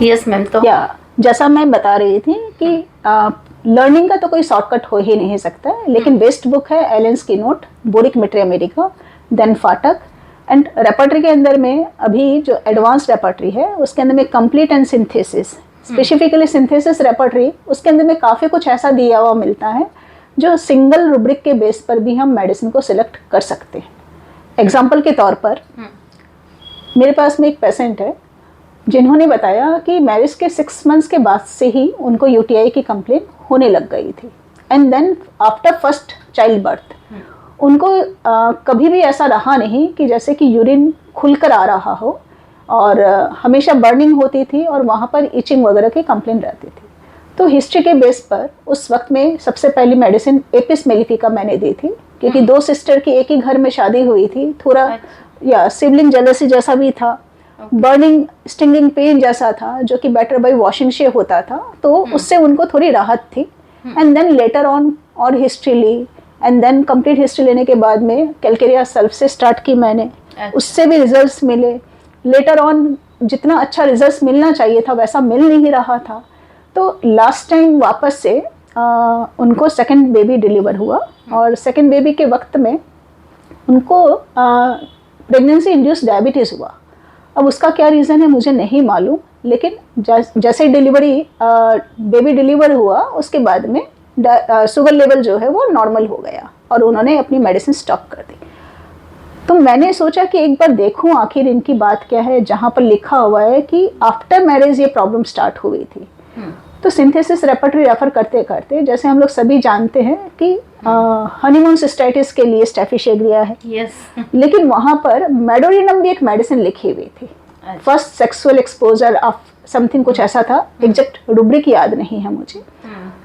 Yes ma'am. तो या जैसा मैं बता रही थी कि लर्निंग का तो कोई शॉर्टकट हो ही नहीं सकता, लेकिन बेस्ट बुक है Allen key note, Boericke materia medica, then Phatak. And repertory के अंदर में अभी जो एडवांस रेपर्टरी है उसके अंदर में complete and synthesis, specifically synthesis repertory, उसके अंदर में काफ़ी कुछ ऐसा दिया हुआ मिलता है जो सिंगल रूब्रिक के बेस पर भी हम मेडिसिन को सिलेक्ट कर सकते हैं। एग्जाम्पल के तौर पर मेरे पास में एक पेशेंट है जिन्होंने बताया कि मैरिज के 6 मंथ्स के बाद से ही उनको यूटीआई की कंप्लेंट होने लग गई थी, and then after first child birth उनको कभी भी ऐसा रहा नहीं कि जैसे कि यूरिन खुलकर आ रहा हो, और हमेशा बर्निंग होती थी और वहाँ पर इचिंग वगैरह की कंप्लेंट रहती थी। तो हिस्ट्री के बेस पर उस वक्त में सबसे पहली मेडिसिन एपिस मेलिफिका मैंने दी थी, क्योंकि 2 सिस्टर की एक ही घर में शादी हुई थी, थोड़ा या सिबलिंग जेलसी जैसा भी था, बर्निंग स्टिंगिंग पेन जैसा था जो कि बेटर बाय वॉशिंग शे होता था, तो उससे उनको थोड़ी राहत थी। एंड देन लेटर ऑन और हिस्ट्री ली, एंड देन कंप्लीट हिस्ट्री लेने के बाद में कैलकेरिया सेल्फ से स्टार्ट की मैंने, उससे भी रिजल्ट्स मिले। लेटर ऑन जितना अच्छा रिजल्ट्स मिलना चाहिए था वैसा मिल नहीं रहा था, तो लास्ट टाइम वापस से उनको सेकंड बेबी डिलीवर हुआ, और सेकंड बेबी के वक्त में उनको प्रेगनेंसी इंड्यूस डायबिटीज़ हुआ। अब उसका क्या रीज़न है मुझे नहीं मालूम, लेकिन जैसे डिलीवरी बेबी डिलीवर हुआ उसके बाद में शुगर लेवल जो है वो नॉर्मल हो गया और उन्होंने अपनी मेडिसिन स्टॉप कर दी। तो मैंने सोचा कि एक बार देखूं आखिर इनकी बात क्या है, जहाँ पर लिखा हुआ है कि आफ्टर मैरिज ये प्रॉब्लम स्टार्ट हुई थी। तो सिंथेसिस रेपर्टरी रेफर करते करते, जैसे हम लोग सभी जानते हैं कि हनीमून सिस्टाइटिस के लिए स्टेफिशेग्रिया है, लेकिन वहाँ पर मेडोरिनम भी एक मेडिसिन लिखी हुई थी, first sexual exposure of something, कुछ ऐसा था, एग्जैक्ट रूब्रिक याद नहीं है मुझे।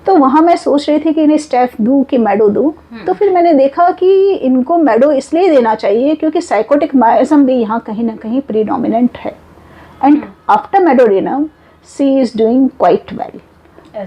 तो वहाँ मैं सोच रही थी कि इन्हें स्टेफ दूँ कि मेडो दूँ, तो फिर मैंने देखा कि इनको मेडो इसलिए देना चाहिए क्योंकि साइकोटिक माइजम भी यहाँ कहीं ना कहीं प्रीडोमिनेंट है, and after medorrhinum she is doing quite well.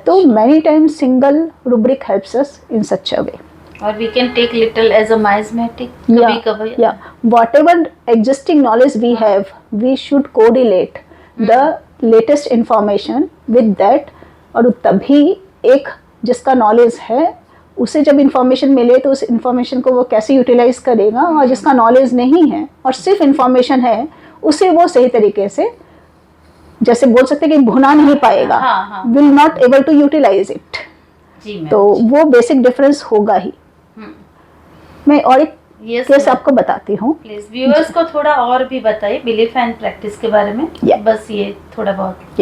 तो many times single rubric helps us in such a way. Or we can take little as a miasmatic. Yeah. Whatever existing knowledge we have, we should correlate the latest information with that. और तभी एक जिसका knowledge है उसे जब information मिले तो उस इंफॉर्मेशन को वो कैसे यूटिलाइज करेगा, और जिसका नॉलेज नहीं है और सिर्फ इंफॉर्मेशन है उसे वो सही तरीके से, जैसे बोल सकते हैं कि भुना नहीं पाएगा, will not able to utilise it. तो वो बेसिक डिफरेंस होगा ही। मैं और एक केस आपको बताती हूँ, प्लीज व्यूअर्स को थोड़ा और भी बताइए बिलीफ एंड प्रैक्टिस के बारे में। बस ये थोड़ा बहुत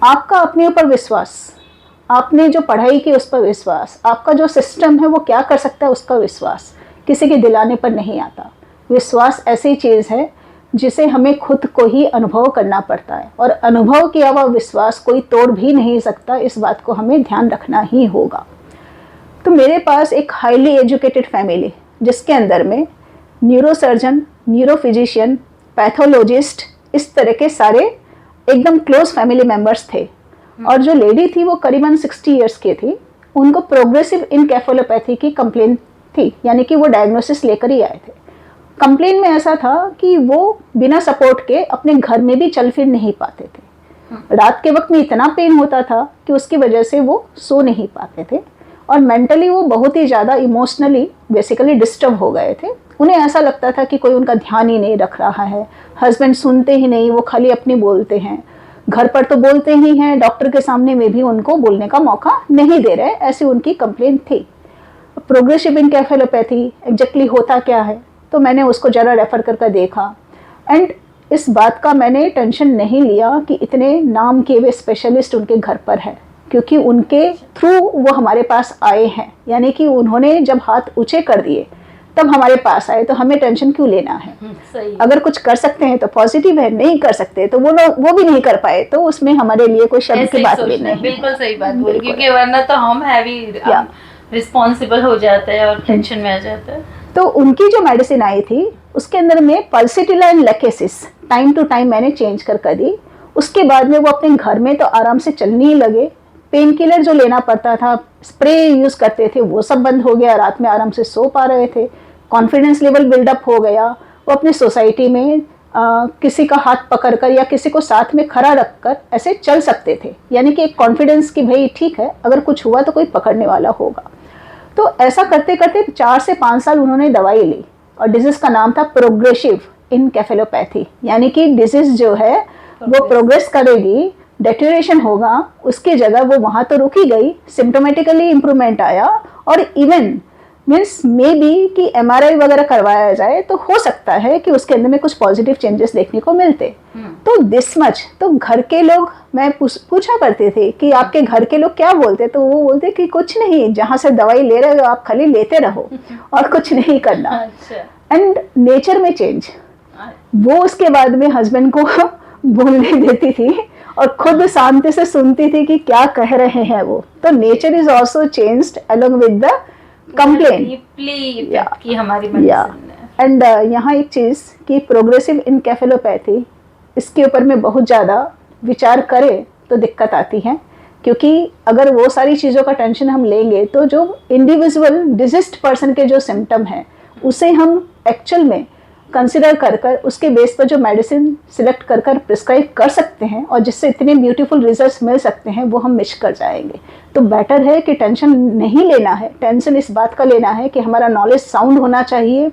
आपका अपने ऊपर विश्वास, आपने जो पढ़ाई की उस पर विश्वास, आपका जो सिस्टम है वो क्या कर सकता है उसका विश्वास, किसी के दिलाने पर नहीं आता। विश्वास ऐसी चीज़ है जिसे हमें खुद को ही अनुभव करना पड़ता है, और अनुभव किया हुआ विश्वास कोई तोड़ भी नहीं सकता, इस बात को हमें ध्यान रखना ही होगा। तो मेरे पास एक हाईली एजुकेटेड फैमिली जिसके अंदर में न्यूरोसर्जन, न्यूरोफिजिशियन, पैथोलॉजिस्ट, इस तरह के सारे एकदम क्लोज फैमिली मेम्बर्स थे, और जो लेडी थी वो करीबन 60 इयर्स की थी, उनको प्रोग्रेसिव इनकेफेलोपैथी की कंप्लेंट थी, यानी कि वो डायग्नोसिस लेकर ही आए थे। कंप्लेन में ऐसा था कि वो बिना सपोर्ट के अपने घर में भी चल फिर नहीं पाते थे। रात के वक्त में इतना पेन होता था कि उसकी वजह से वो सो नहीं पाते थे, और मेंटली वो बहुत ही ज़्यादा इमोशनली बेसिकली डिस्टर्ब हो गए थे। उन्हें ऐसा लगता था कि कोई उनका ध्यान ही नहीं रख रहा है, हस्बैंड सुनते ही नहीं, वो खाली अपनी बोलते हैं, घर पर तो बोलते ही हैं, डॉक्टर के सामने में भी उनको बोलने का मौका नहीं दे रहे, ऐसी उनकी कंप्लेन थी। प्रोग्रेसिव इनकेफेलोपैथी एग्जैक्टली होता क्या है, तो मैंने उसको ज़रा रेफ़र करके देखा, एंड इस बात का मैंने टेंशन नहीं लिया कि इतने नाम के वे स्पेशलिस्ट उनके घर पर है, क्योंकि उनके थ्रू वो हमारे पास आए हैं, यानी कि उन्होंने जब हाथ ऊंचे कर दिए तब हमारे पास आए, तो हमें टेंशन क्यों लेना है। सही। अगर कुछ कर सकते हैं तो पॉजिटिव है, नहीं कर सकते तो वो भी नहीं कर पाए, तो उसमें हमारे लिए कोई शब्द की बात भी नहीं। बिल्कुल सही बात बोली, क्योंकि वरना तो हम हैवी रिस्पॉन्सिबल हो जाते हैं और टेंशन में आ जाता है। तो उनकी जो मेडिसिन आई थी उसके अंदर में pulsatilla and lachesis time to time मैंने चेंज कर दी। उसके बाद में वो अपने घर में तो आराम से चलने ही लगे। पेन किलर जो लेना पड़ता था, स्प्रे यूज़ करते थे, वो सब बंद हो गया, रात में आराम से सो पा रहे थे, कॉन्फिडेंस लेवल बिल्डअप हो गया। वो अपनी सोसाइटी में किसी का हाथ पकड़कर या किसी को साथ में खड़ा रखकर ऐसे चल सकते थे, यानी कि एक कॉन्फिडेंस कि भाई ठीक है, अगर कुछ हुआ तो कोई पकड़ने वाला होगा। तो ऐसा करते करते 4 से 5 साल उन्होंने दवाई ली और डिजीज का नाम था प्रोग्रेसिव इनकेफेलोपैथी, यानी कि डिजीज जो है वो प्रोग्रेस करेगी, डेटोरेशन होगा, उसकी जगह वो वहाँ तो रुकी गई, सिम्टोमेटिकली इम्प्रूवमेंट आया और इवन मीन्स मे बी कि एमआरआई वगैरह करवाया जाए तो हो सकता है कि उसके अंदर में कुछ पॉजिटिव चेंजेस देखने को मिलते। तो दिस मच, तो घर के लोग, मैं पूछा करते थे कि आपके घर के लोग क्या बोलते, तो वो बोलते कि कुछ नहीं, जहाँ से दवाई ले रहे हो आप खाली लेते रहो और कुछ नहीं करना। एंड नेचर में चेंज, वो उसके बाद में हस्बैंड को बोलने देती थी और खुद शांति से सुनती थी कि क्या कह रहे हैं वो। तो nature is also changed along with the complain की हमारी मेडिसिन। एंड यहाँ एक चीज़ कि प्रोग्रेसिव इनकेफेलोपैथी, इसके ऊपर में बहुत ज़्यादा विचार करें तो दिक्कत आती है, क्योंकि अगर वो सारी चीज़ों का टेंशन हम लेंगे तो जो इंडिविजुअल डिजीज्ड पर्सन के जो सिम्टम हैं उसे हम एक्चुअल में कंसिडर कर कर उसके बेस पर जो मेडिसिन सिलेक्ट कर कर प्रिस्क्राइब कर सकते हैं और जिससे इतने ब्यूटीफुल रिजल्ट्स मिल सकते हैं वो हम मिस कर जाएंगे। तो बेटर है कि टेंशन नहीं लेना है, टेंशन इस बात का लेना है कि हमारा नॉलेज साउंड होना चाहिए,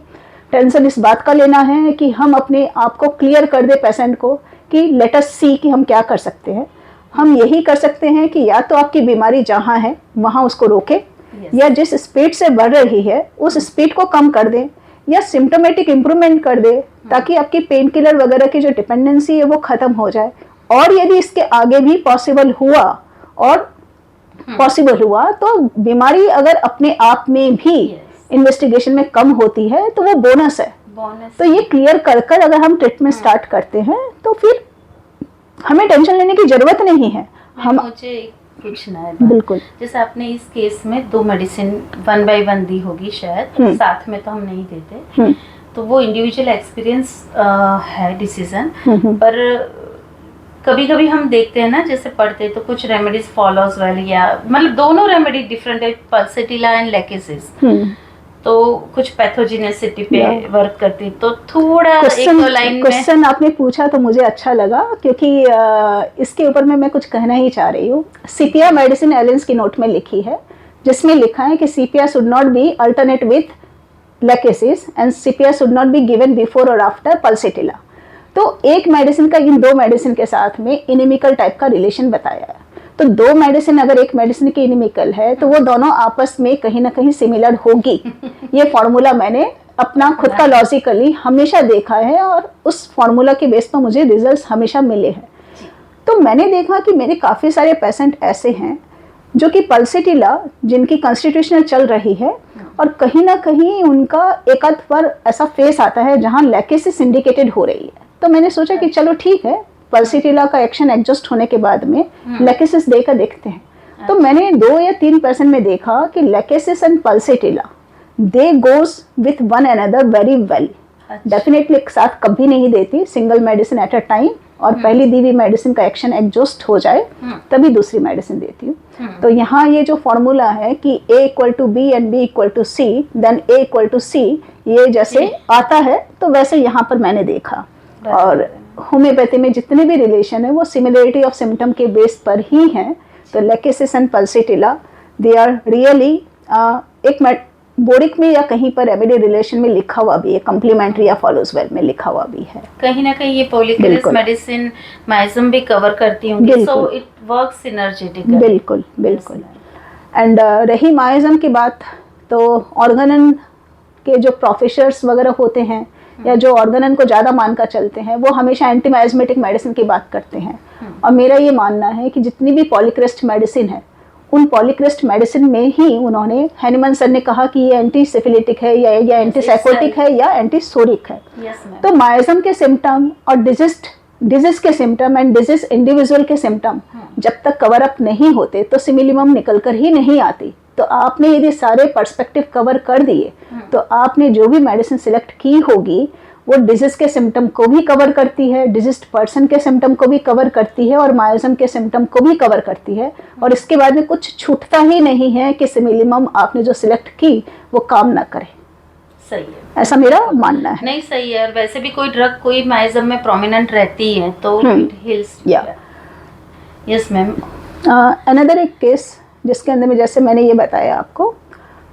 टेंशन इस बात का लेना है कि हम अपने आप को क्लियर कर दे पेशेंट को कि लेट अस सी कि हम क्या कर सकते हैं। हम यही कर सकते हैं कि या तो आपकी बीमारी जहाँ है वहाँ उसको रोकें, या जिस स्पीड से बढ़ रही है उस स्पीड को कम कर दें, या सिम्टोमेटिक इम्प्रूवमेंट कर दे ताकि आपकी पेन किलर वगैरह की जो डिपेंडेंसी है वो ख़त्म हो जाए। और यदि इसके आगे भी पॉसिबल हुआ तो बीमारी अगर अपने आप में भी इन्वेस्टिगेशन में कम होती है तो वो बोनस है। तो ये क्लियर कर कर अगर हम ट्रीटमेंट स्टार्ट करते हैं तो फिर हमें टेंशन लेने की जरूरत नहीं है। मुझे पूछना है बिल्कुल, जैसे आपने इस केस में 2 मेडिसिन 1 बाय 1 दी होगी शायद, साथ में तो हम नहीं देते, तो वो इंडिविजुअल एक्सपीरियंस है डिसीजन। पर कभी कभी हम देखते हैं ना, जैसे पढ़ते तो कुछ रेमेडीज फॉलोज वेल, या मतलब दोनों रेमेडी डिफरेंट है, पल्सेटिला एंड लेकेसिस, तो कुछ पैथोजेनेसिटी पे वर्क करती, तो थोड़ा एक दो लाइन में क्वेश्चन आपने पूछा तो मुझे अच्छा लगा, क्योंकि इसके ऊपर में मैं कुछ कहना ही चाह रही हूँ। सीपिया मेडिसिन एलेंस की नोट में लिखी है, जिसमें लिखा है कि sepia should not be alternate with lachesis and sepia should not be given before और आफ्टर पल्सेटिला। तो एक मेडिसिन का इन 2 मेडिसिन के साथ में इनिमिकल टाइप का रिलेशन बताया है। तो 2 मेडिसिन, अगर एक मेडिसिन की इनिमिकल है तो वो दोनों आपस में कहीं ना कहीं सिमिलर होगी। ये फॉर्मूला मैंने अपना खुद का लॉजिकली हमेशा देखा है और उस फॉर्मूला के बेस पर मुझे रिजल्ट्स हमेशा मिले हैं। तो मैंने देखा कि मेरे काफ़ी सारे पेशेंट ऐसे हैं जो कि पल्सेटिला जिनकी कॉन्स्टिट्यूशनल चल रही है और कहीं ना कहीं उनका एक आध बार ऐसा फेस आता है जहाँ लेकेसिस इंडिकेटेड हो रही है। तो मैंने सोचा कि चलो ठीक है, पल्सेटिला का एक्शन एडजस्ट होने के बाद में लेकेसिस देकर देखते हैं। तो मैंने 2 या 3% में देखा कि lachesis and pulsatilla they goes with one another very well. Definitely एक साथ कभी नहीं देती, single medicine at a time, और पहली दी हुई मेडिसिन का एक्शन एडजस्ट हो जाए तभी दूसरी मेडिसिन देती हूँ। तो यहाँ ये जो फॉर्मूला है कि A = B and B = C then A = C, ये जैसे आता है तो वैसे यहाँ पर मैंने देखा। और होम्योपैथी में जितने भी रिलेशन है वो सिमिलरिटी ऑफ सिम्टम के बेस पर ही हैं। तो lachesis and pulsatilla they are really एक बोरिक में या कहीं पर रेमेडी रिलेशन में लिखा हुआ भी है, कम्प्लीमेंट्री या फॉलोज वेल में लिखा हुआ भी है। कहीं ना कहीं ये पॉलीक्रेस मेडिसिन माइजम भी कवर करती होंगी, सो इट वर्क्स सिनर्जेटिकली। बिल्कुल बिल्कुल। एंड रही माइजम की बात, तो ऑर्गेनन के जो प्रोफेसर्स वगैरह होते हैं या जो ऑर्गेनन को ज़्यादा मानकर चलते हैं वो हमेशा एंटी माइजमेटिक मेडिसिन की बात करते हैं। और मेरा ये मानना है कि जितनी भी पॉलीक्रेस्ट मेडिसिन है उन पॉलीक्रेस्ट मेडिसिन में ही उन्होंने, हैनीमन सर ने कहा कि ये एंटी सिफिलिटिक है या एंटी साइकोटिक है या एंटी सोरिक है। तो माइजम के सिम्टम और डिजीज के सिम्टम एंड डिजीज इंडिविजुअल के सिम्टम जब तक कवर अप नहीं होते तो सिमिलिमम निकल कर ही नहीं आती। तो आपने यदि सारे पर्सपेक्टिव कवर कर दिए तो आपने जो भी मेडिसिन सिलेक्ट की होगी वो डिजीज के सिम्टम को भी कवर करती है, डिजीज्ड पर्सन के सिम्टम को भी कवर करती है और माइजम के सिम्टम को भी कवर करती है। और इसके बाद में कुछ छूटता ही नहीं है कि सिमिलिमम आपने जो सिलेक्ट की वो काम ना करे। सही है, ऐसा मेरा मानना है। नहीं सही है। और वैसे भी कोई ड्रग कोई माइजम में प्रोमिनेंट रहती है तो it hills. Yes ma'am. Another एक केस जिसके अंदर में जैसे मैंने ये बताया आपको,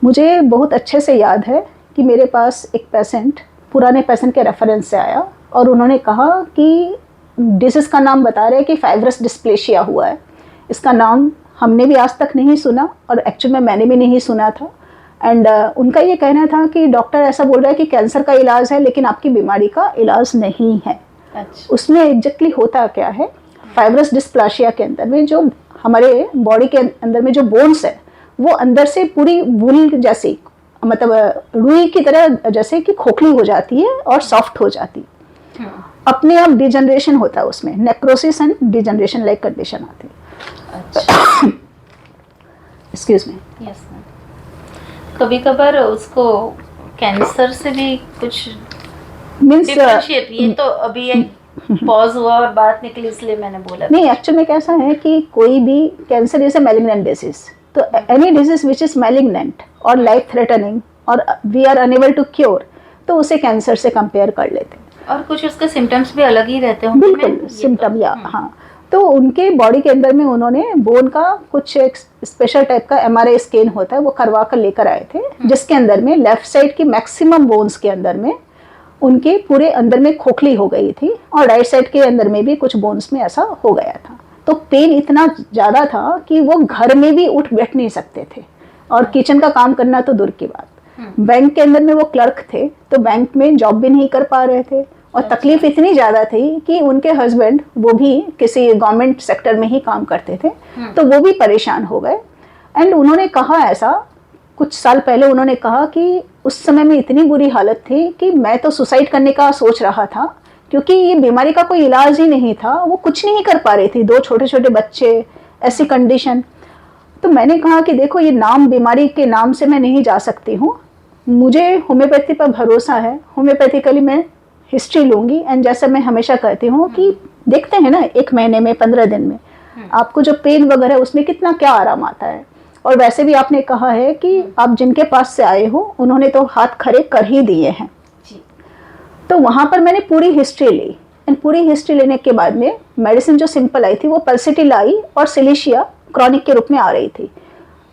मुझे बहुत अच्छे से याद है कि मेरे पास एक पेशेंट पुराने पेशेंट के रेफरेंस से आया और उन्होंने कहा कि डिसीज़ का नाम बता रहे हैं कि फाइब्रस डिस्प्लेशिया हुआ है। इसका नाम हमने भी आज तक नहीं सुना और एक्चुअल में मैंने भी नहीं सुना था। एंड उनका ये कहना था कि डॉक्टर ऐसा बोल रहा है कि कैंसर का इलाज है लेकिन आपकी बीमारी का इलाज नहीं है। अच्छा। उसमें एग्जैक्टली होता क्या है, फाइब्रस डिस्प्लाशिया के अंदर में जो हमारे बॉडी के अंदर में जो बोन्स है वो अंदर से पूरी वूल जैसी, मतलब रुई की तरह जैसे कि खोखली हो जाती है और सॉफ्ट हो जाती है। अपने आप डिजनरेशन होता है उसमें, necrosis and degeneration like condition आती है। अच्छा। Excuse me. Yes ma'am. कभी कभार उसको कैंसर से भी कुछ मीन्स डिफरेंशिएट, ये तो अभी एक पॉज हुआ और बात निकली इसलिए मैंने बोला। नहीं, एक्चुअल में कैसा है कि कोई भी cancer is a malignant disease, तो any disease which is malignant और लाइफ थ्रेटनिंग और we are unable to cure, तो उसे कैंसर से कंपेयर कर लेते हैं। और कुछ उसके सिम्टम्स भी अलग ही रहते होंगे। बिल्कुल सिम्टम, या हाँ। तो उनके बॉडी के अंदर में उन्होंने बोन का कुछ एक स्पेशल टाइप का MRI स्कैन होता है वो करवा कर लेकर आए थे, जिसके अंदर में लेफ्ट साइड की मैक्सिमम बोन्स के अंदर में उनके पूरे अंदर में खोखली हो गई थी और राइट साइड के अंदर में भी कुछ बोन्स में ऐसा हो गया था। तो पेन इतना ज़्यादा था कि वो घर में भी उठ बैठ नहीं सकते थे और किचन का काम करना तो दूर की बात। बैंक के अंदर में वो क्लर्क थे तो बैंक में जॉब भी नहीं कर पा रहे थे और तकलीफ इतनी ज़्यादा थी कि उनके हस्बैंड वो भी किसी गवर्नमेंट सेक्टर में ही काम करते थे, तो वो भी परेशान हो गए। एंड उन्होंने कहा ऐसा कुछ साल पहले, उन्होंने कहा कि उस समय में इतनी बुरी हालत थी कि मैं तो सुसाइड करने का सोच रहा था क्योंकि ये बीमारी का कोई इलाज ही नहीं था, वो कुछ नहीं कर पा रही थी, 2 छोटे छोटे बच्चे, ऐसी कंडीशन। तो मैंने कहा कि देखो ये नाम बीमारी के नाम से मैं नहीं जा सकती हूँ, मुझे होम्योपैथी पर भरोसा है, होम्योपैथिकली मैं हिस्ट्री लूँगी। एंड जैसा मैं हमेशा कहती हूँ कि देखते हैं ना 1 महीने में 15 दिन में आपको जो पेन वगैरह उसमें कितना क्या आराम आता है। और वैसे भी आपने कहा है कि आप जिनके पास से आए हो उन्होंने तो हाथ खड़े कर ही दिए हैं। तो वहाँ पर मैंने पूरी हिस्ट्री ली एंड पूरी हिस्ट्री लेने के बाद में मेडिसिन जो सिंपल आई थी वो पल्सिटिल आई और सिलिशिया क्रॉनिक के रूप में आ रही थी।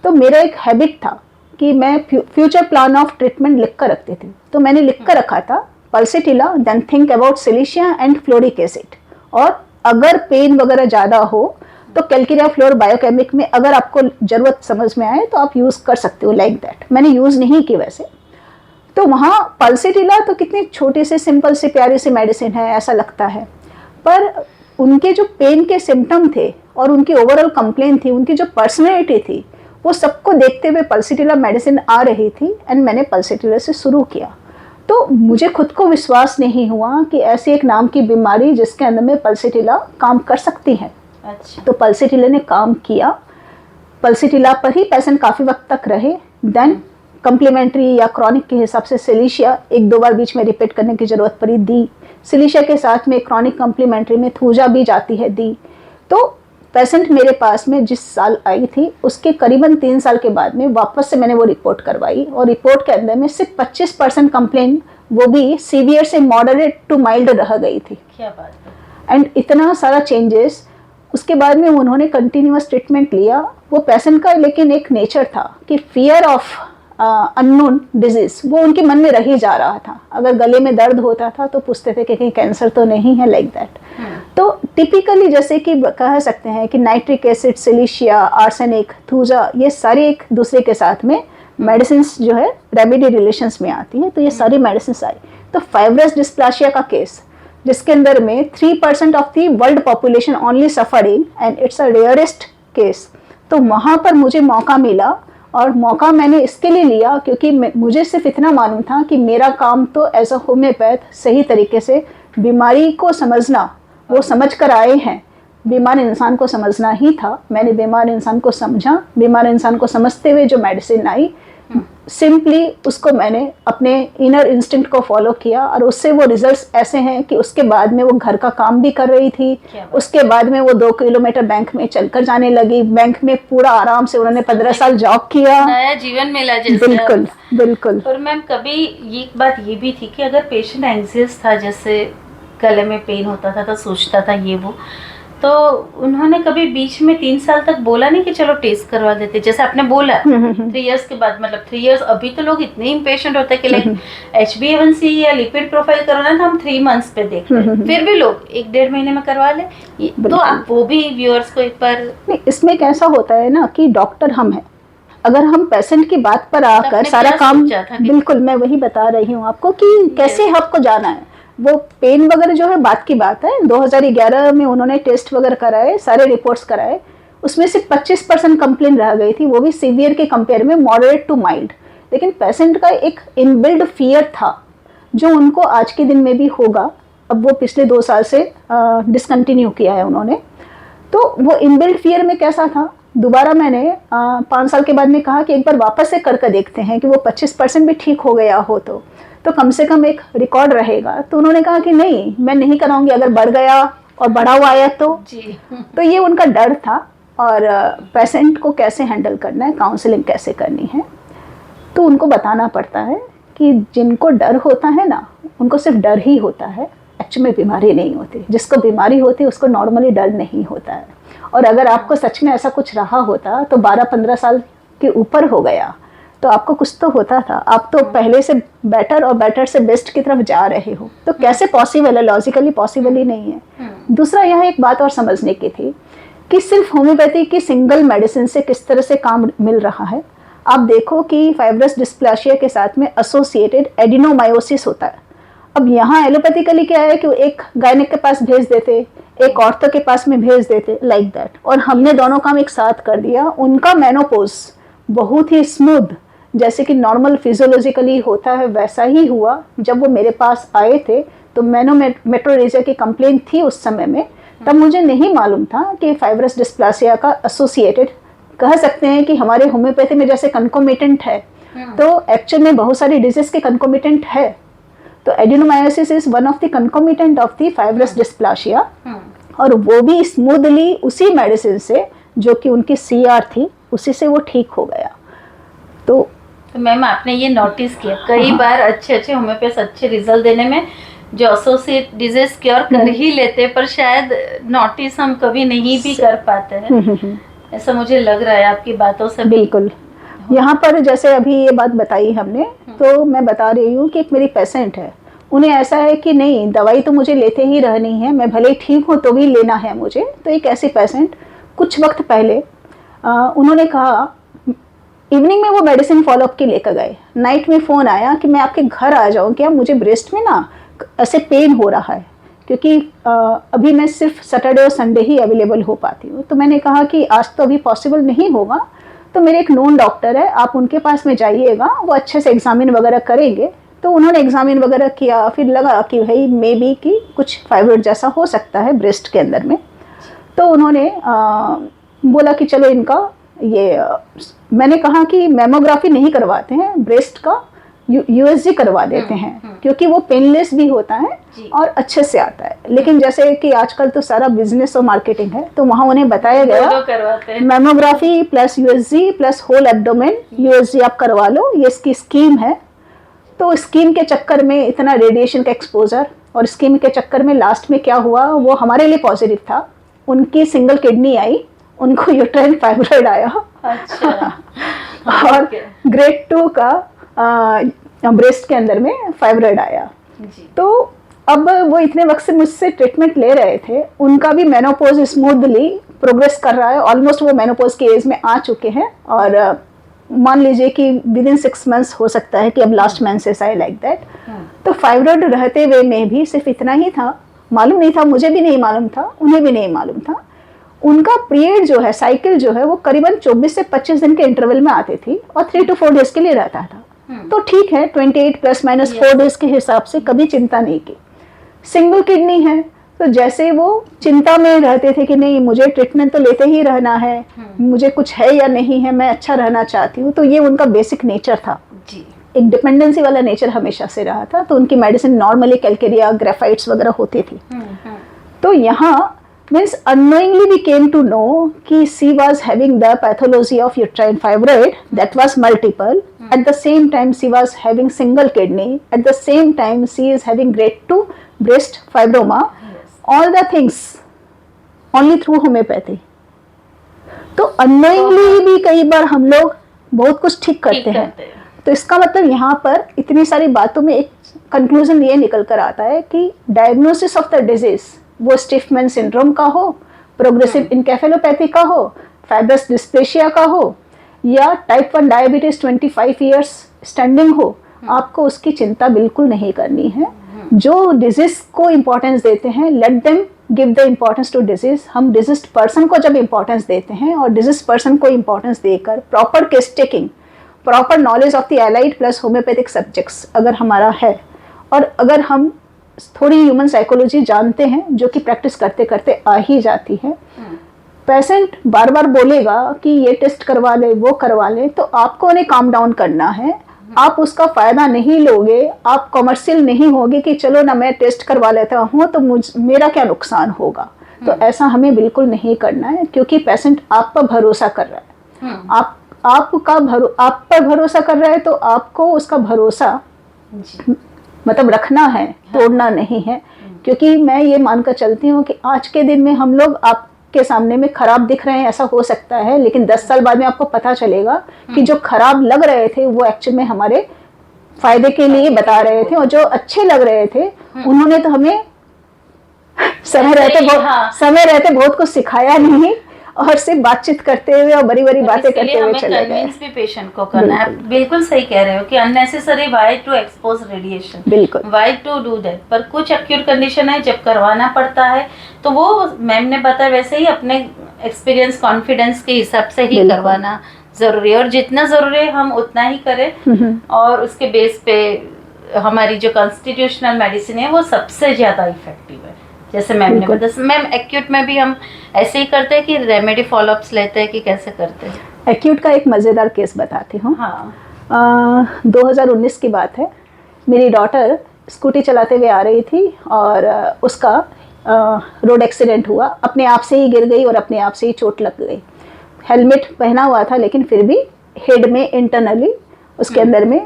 तो मेरा एक हैबिट था कि मैं फ्यूचर प्लान ऑफ ट्रीटमेंट लिख कर रखती थी, तो मैंने लिख कर रखा था pulsatilla, then think about silicea and fluoric acid, और अगर पेन वगैरह ज़्यादा हो तो कैल्किरिया फ्लोर बायोकेमिक में अगर आपको ज़रूरत समझ में आए तो आप यूज़ कर सकते हो, लाइक दैट। मैंने यूज़ नहीं की वैसे। तो वहाँ पल्सिटिला तो कितनी छोटी सी सिंपल सी प्यारी सी मेडिसिन है ऐसा लगता है, पर उनके जो पेन के सिम्टम थे और उनकी ओवरऑल कंप्लेन थी, उनकी जो पर्सनैलिटी थी, वो सबको देखते हुए पल्सिटिला मेडिसिन आ रही थी एंड मैंने पल्सिटिला से शुरू किया। तो मुझे खुद को विश्वास नहीं हुआ कि ऐसी एक नाम की बीमारी जिसके अंदर में पल्सिटिला काम कर सकती है। अच्छा। तो पल्सिटिला ने काम किया, पल्सिटिला पर ही पेशेंट काफ़ी वक्त तक रहे। देन कम्प्लीमेंट्री या क्रॉनिक के हिसाब से सिलिशिया 1-2 बार बीच में रिपीट करने की ज़रूरत पड़ी, दी। सिलिशिया के साथ में क्रॉनिक कम्प्लीमेंट्री में थूजा भी जाती है, दी। तो पेशेंट मेरे पास में जिस साल आई थी उसके करीबन 3 साल के बाद में वापस से मैंने वो रिपोर्ट करवाई और रिपोर्ट के अंदर में सिर्फ 25% कंप्लेन, वो भी सीवियर से मॉडरेट टू माइल्ड रह गई थी। क्या बात है। एंड इतना सारा चेंजेस। उसके बाद में उन्होंने कंटिन्यूअस ट्रीटमेंट लिया। वो पेशेंट का लेकिन एक नेचर था कि फियर ऑफ अननोन डिजीज वो उनके मन में रह ही जा रहा था। अगर गले में दर्द होता था तो पूछते थे कि कहीं कैंसर तो नहीं है, लाइक दैट। तो टिपिकली जैसे कि कह सकते हैं कि नाइट्रिक एसिड, सिलिशिया, आर्सेनिक, थूजा, ये सारे एक दूसरे के साथ में मेडिसिन जो है रेमेडी रिलेशंस में आती है, तो ये सारी मेडिसिन आई। तो फाइब्रस डिस्प्लाशिया का केस जिसके अंदर में 3% of the world population only suffering and it's a rarest case, तो वहाँ पर मुझे मौका मिला। और मौका मैंने इसके लिए लिया क्योंकि मुझे सिर्फ इतना मालूम था कि मेरा काम तो एज अ होम्योपैथ सही तरीके से बीमारी को समझना, वो समझ कर आए हैं, बीमार इंसान को समझना ही था। मैंने बीमार इंसान को समझा, बीमार इंसान को समझते हुए जो मेडिसिन आई, सिंपली उसको मैंने अपने इनर इंस्टिंक्ट को फॉलो किया और उससे वो रिजल्ट्स ऐसे हैं कि उसके बाद में वो घर का काम भी कर रही थी, उसके बाद में वो 2 किलोमीटर बैंक में चलकर जाने लगी, बैंक में पूरा आराम से उन्होंने 15 साल जॉब किया, नया जीवन मिला जैसे। बिल्कुल बिल्कुल। और मैम कभी ये बात ये भी थी कि अगर पेशेंट एंग्जियस था, जैसे गले में पेन होता था तो सोचता था ये वो, तो उन्होंने कभी बीच में 3 साल तक बोला नहीं कि चलो टेस्ट करवा देते, जैसे आपने बोला 3 इयर्स के बाद, मतलब 3 इयर्स। अभी तो लोग इतने इम्पेशेंट होते हैं कि लाइक HbA1c या लिपिड प्रोफाइल करवाना था हम 3 मंथ्स पे देखते हैं, फिर भी लोग 1-1.5 महीने में करवा ले। तो आप वो भी व्यूअर्स को एक बार, नहीं, इसमें कैसा होता है ना कि डॉक्टर हम हैं, अगर हम पेशेंट की बात पर आकर सारा काम, बिल्कुल मैं वही बता रही हूँ आपको कि कैसे आपको जाना है। वो पेन वगैरह जो है बात की बात है, 2011 में उन्होंने टेस्ट वगैरह कराए, सारे रिपोर्ट्स कराए, उसमें सिर्फ 25% कंप्लेन रह गई थी, वो भी सीवियर के कंपेयर में मॉडरेट टू माइल्ड। लेकिन पेशेंट का एक इनबिल्ड फियर था जो उनको आज के दिन में भी होगा। अब वो पिछले 2 साल से डिसकंटिन्यू किया है उन्होंने। तो वो इनबिल्ड फियर में कैसा था, दोबारा मैंने 5 साल के बाद में कहा कि एक बार वापस से करके देखते हैं कि वो 25% भी ठीक हो गया हो तो कम से कम एक रिकॉर्ड रहेगा। तो उन्होंने कहा कि नहीं, मैं नहीं कराऊंगी, अगर बढ़ गया और बढ़ा हुआ आया तो ये उनका डर था। और पेशेंट को कैसे हैंडल करना है, काउंसलिंग कैसे करनी है, तो उनको बताना पड़ता है कि जिनको डर होता है ना, उनको सिर्फ डर ही होता है, एक्चुअली में बीमारी नहीं होती। जिसको बीमारी होती है उसको नॉर्मली डर नहीं होता है। और अगर आपको सच में ऐसा कुछ रहा होता तो 12-15 साल के ऊपर हो गया तो आपको कुछ तो होता था, आप तो पहले से बेटर और बेटर से बेस्ट की तरफ जा रहे हो। तो कैसे पॉसिबल है, लॉजिकली पॉसिबल ही नहीं है। दूसरा यहाँ एक बात और समझने की थी कि सिर्फ होम्योपैथी की सिंगल मेडिसिन से किस तरह से काम मिल रहा है। आप देखो कि फाइब्रस डिस्प्लासिया के साथ में एसोसिएटेड एडिनोमायोसिस होता है। अब यहाँ एलोपैथिकली क्या है कि एक गायनिक के पास भेज देते, एक ऑर्थो के पास में भेज देते, लाइक दैट, और हमने दोनों काम एक साथ कर दिया। उनका मेनोपोज बहुत ही स्मूथ, जैसे कि नॉर्मल फिजियोलॉजिकली होता है वैसा ही हुआ। जब वो मेरे पास आए थे तो मेट्रोरेजिया की कंप्लेन थी उस समय में, तब मुझे नहीं मालूम था कि फाइब्रस डिस्प्लासिया का एसोसिएटेड, कह सकते हैं कि हमारे होम्योपैथी में जैसे कंकोमिटेंट है, तो एक्चुअल में बहुत सारी डिजीज के कंकोमिटेंट है। तो adenomyosis is one of the concomitant of the fibrous dysplasia, और वो भी स्मूथली उसी मेडिसिन से जो कि उनकी CR थी उसी से वो ठीक हो गया। तो मैम आपने ये नोटिस किया कई बार अच्छे होम्योपैथ अच्छे रिजल्ट देने में जो एसोसिएट डिजीज क्योर कर ही लेते, पर शायद नोटिस हम कभी नहीं भी कर पाते हैं, ऐसा मुझे लग रहा है आपकी बातों से। बिल्कुल। यहाँ पर जैसे अभी ये बात बताई हमने, तो मैं बता रही हूँ कि एक मेरी पेशेंट है, उन्हें ऐसा है कि नहीं, दवाई तो मुझे लेते ही रहनी है, मैं भले ठीक हूँ तो भी लेना है मुझे। तो एक ऐसी पेशेंट कुछ वक्त पहले उन्होंने कहा, इवनिंग में वो मेडिसिन फॉलोअप के लेकर गए, नाइट में फ़ोन आया कि मैं आपके घर आ जाऊँ क्या, मुझे ब्रेस्ट में ना ऐसे पेन हो रहा है, क्योंकि अभी मैं सिर्फ सैटरडे और संडे ही अवेलेबल हो पाती हूँ। तो मैंने कहा कि आज तो अभी पॉसिबल नहीं होगा, तो मेरे एक नोन डॉक्टर है, आप उनके पास में जाइएगा, वो अच्छे से एग्जामिन वगैरह करेंगे। तो उन्होंने एग्जामिन वगैरह किया, फिर लगा कि भाई मे बी कि कुछ फाइब्रॉइड जैसा हो सकता है ब्रेस्ट के अंदर में। तो उन्होंने बोला कि चलो इनका ये, मैंने कहा कि मैमोग्राफी नहीं करवाते हैं, ब्रेस्ट का USG करवा देते हैं, क्योंकि वो पेनलेस भी होता है और अच्छे से आता है। लेकिन जैसे कि आजकल तो सारा बिजनेस और मार्केटिंग है, तो वहाँ उन्हें बताया गया mammography plus USG plus whole abdomen USG आप करवा लो, ये इसकी स्कीम है। तो स्कीम के चक्कर में इतना रेडिएशन का एक्सपोजर, और स्कीम के चक्कर में लास्ट में क्या हुआ, वो हमारे लिए पॉजिटिव था, उनकी सिंगल किडनी आई, उनको यूट्राइन फाइब्रॉइड आया। अच्छा। और ग्रेड 2 का ब्रेस्ट के अंदर में फाइब्रॉइड आया जी। तो अब वो इतने वक्त से मुझसे ट्रीटमेंट ले रहे थे, उनका भी मेनोपोज स्मूथली प्रोग्रेस कर रहा है, ऑलमोस्ट वो मेनोपोज की एज में आ चुके हैं, और मान लीजिए कि विदिन 6 मंथ्स हो सकता है कि अब लास्ट मेंसेस आए, लाइक दैट। तो फाइब्रॉइड रहते हुए में भी सिर्फ इतना ही था, मालूम नहीं था, मुझे भी नहीं मालूम था, उन्हें भी नहीं मालूम था। उनका पीरियड जो है, साइकिल जो है, वो करीबन 24 से 25 दिन के इंटरवल में आती थी और 3 to 4 डेज के लिए रहता था। तो ठीक है, 28 ± 4 डेज के हिसाब से कभी चिंता नहीं की। सिंगल किडनी है तो जैसे वो चिंता में रहते थे कि नहीं मुझे ट्रीटमेंट तो लेते ही रहना है, मुझे कुछ है या नहीं है, मैं अच्छा रहना चाहती हूँ, तो ये उनका बेसिक नेचर था जी। एक डिपेंडेंसी वाला नेचर हमेशा से रहा था। तो उनकी मेडिसिन नॉर्मली कैलकेरिया ग्रेफाइट्स वगैरह होती थी। तो यहाँ means unknowingly we came to know कि she was having the pathology of uterine fibroid that was multiple. At the same time she was having single kidney. At the same time she is having grade 2 breast fibroma. Yes. All the things only through homeopathy. तो unknowingly भी कई बार हम लोग बहुत कुछ ठीक करते हैं। तो इसका मतलब यहाँ पर इतनी सारी बातों में एक कंक्लूजन ये निकल कर आता है कि डायग्नोसिस ऑफ द डिजीज वो स्टिफमैन सिंड्रोम का हो, प्रोग्रेसिव इनकेफेलोपैथी का हो, फाइब्रस डिस्प्लेशिया का हो या टाइप 1 डायबिटीज 25 इयर्स स्टैंडिंग हो, आपको उसकी चिंता बिल्कुल नहीं करनी है। जो डिजीज को इम्पोर्टेंस देते हैं let them give the importance to disease. हम डिजीज पर्सन को जब इम्पोर्टेंस देते हैं और डिजीज पर्सन को इम्पोर्टेंस देकर proper case taking, proper knowledge of the allied plus homoeopathic subjects अगर हमारा है और अगर हम थोड़ी ह्यूमन साइकोलॉजी जानते हैं जो कि प्रैक्टिस करते करते आ ही जाती है, पेशेंट बार बार बोलेगा कि ये टेस्ट करवा ले वो करवा ले, तो आपको उन्हें काम डाउन करना है। आप उसका फ़ायदा नहीं लोगे, आप कमर्शियल नहीं होगे कि चलो ना मैं टेस्ट करवा लेता हूँ तो मेरा क्या नुकसान होगा। तो ऐसा हमें बिल्कुल नहीं करना है क्योंकि पेशेंट आप पर भरोसा कर रहा है। आप पर भरोसा कर रहा है तो आपको उसका भरोसा मतलब रखना है, तोड़ना नहीं है। क्योंकि मैं ये मानकर चलती हूँ कि आज के दिन में हम लोग आपके सामने में खराब दिख रहे हैं, ऐसा हो सकता है, लेकिन 10 साल बाद में आपको पता चलेगा कि जो खराब लग रहे थे वो एक्चुअल में हमारे फायदे के लिए बता रहे थे और जो अच्छे लग रहे थे उन्होंने तो हमें समय रहते बहुत कुछ सिखाया नहीं और सिर्फ बातचीत करते हुए और बड़ी बड़ी बातें करते हुए चले गए। भी पेशेंट को करना है। बिल्कुल सही कह रहे हो कि unnecessary why to expose radiation, बिल्कुल व्हाई टू डू दैट। पर कुछ एक्यूट कंडीशन है जब करवाना पड़ता है तो वो मैम ने बताया वैसे ही अपने एक्सपीरियंस कॉन्फिडेंस के हिसाब से ही करवाना जरूरी है और जितना जरूरी है हम उतना ही करें। और उसके बेस पे हमारी जो कॉन्स्टिट्यूशनल मेडिसिन है वो सबसे ज्यादा इफेक्टिव है। जैसे मैम ने बताया, मैम एक्यूट में भी हम ऐसे ही करते हैं कि रेमेडी फॉलोअप्स लेते हैं कि कैसे करते हैं? एक्यूट का एक मज़ेदार केस बताती हूँ। हाँ। 2019 की बात है। मेरी डॉटर स्कूटी चलाते हुए आ रही थी और उसका रोड एक्सीडेंट हुआ, अपने आप से ही गिर गई और अपने आप से ही चोट लग गई। हेलमेट पहना हुआ था लेकिन फिर भी हेड में इंटरनली उसके अंदर में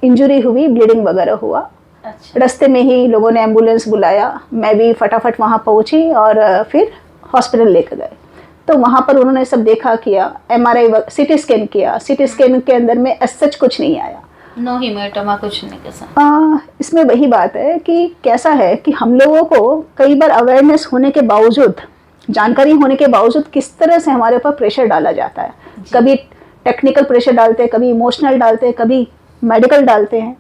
इंजरी हुई, ब्लीडिंग वगैरह हुआ। अच्छा। रास्ते में ही लोगों ने एम्बुलेंस बुलाया, मैं भी फटाफट वहाँ पहुँची और फिर हॉस्पिटल लेकर गए। तो वहाँ पर उन्होंने सब देखा किया, MRI CT स्कैन किया। CT स्कैन के अंदर में सच कुछ नहीं आया, नो हेमाटोमा, कुछ नहीं कैसा। इसमें वही बात है कि कैसा है कि हम लोगों को कई बार अवेयरनेस होने के बावजूद, जानकारी होने के बावजूद किस तरह से हमारे ऊपर प्रेशर डाला जाता है। कभी टेक्निकल प्रेशर डालते हैं, कभी इमोशनल डालते हैं, कभी मेडिकल डालते हैं।